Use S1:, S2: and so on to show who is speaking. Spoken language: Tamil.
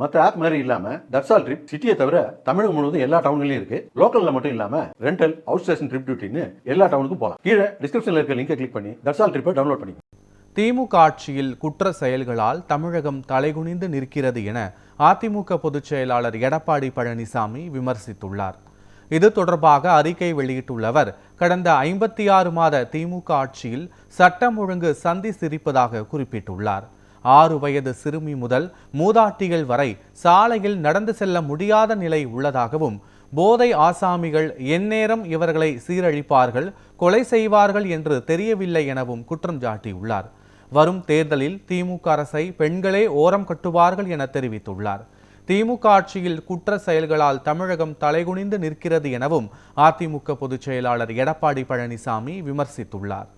S1: மற்ற ஆப் மாதிரி இல்லாம தட்சால் ட்ரிப் சிட்டியை தவிர தமிழகம் முழுவதும் எல்லா டவுன்லயும் இருக்கு. லோக்கல்ல மட்டும் இல்லாம ரெண்டல், அவுட் ஸ்டேஷன் ட்ரிப் டியூட்டின்னு எல்லா டவுனுக்கும் போகலாம். கீழே டிஸ்கிரிப்ஷன்ல இருக்க லிங்கை கிளிக் பண்ணி தட்சால் ட்ரிப்பை டவுன்லோட் பண்ணி.
S2: திமுக ஆட்சியில் குற்ற செயல்களால் தமிழகம் தலைகுனிந்து நிற்கிறது என அதிமுக பொதுச் செயலாளர் எடப்பாடி பழனிசாமி விமர்சித்துள்ளார். இது தொடர்பாக அறிக்கை வெளியிட்டுள்ள கடந்த 56 மாத திமுக ஆட்சியில் சட்டம் ஒழுங்கு சந்தி சிரிப்பதாக குறிப்பிட்டுள்ளார். 6 வயது சிறுமி முதல் மூதாட்டிகள் வரை சாலையில் நடந்து செல்ல முடியாத நிலை உள்ளதாகவும், போதை ஆசாமிகள் எந்நேரம் இவர்களை சீரழிப்பார்கள், கொலை செய்வார்கள் என்று தெரியவில்லை எனவும் குற்றம் சாட்டியுள்ளார். வரும் தேர்தலில் திமுக அரசை பெண்களே ஓரம் கட்டுவார்கள் என தெரிவித்துள்ளார். திமுக ஆட்சியில் குற்ற செயல்களால் தமிழகம் தலைகுனிந்து நிற்கிறது எனவும் அதிமுக பொதுச் செயலாளர் எடப்பாடி பழனிசாமி விமர்சித்துள்ளார்.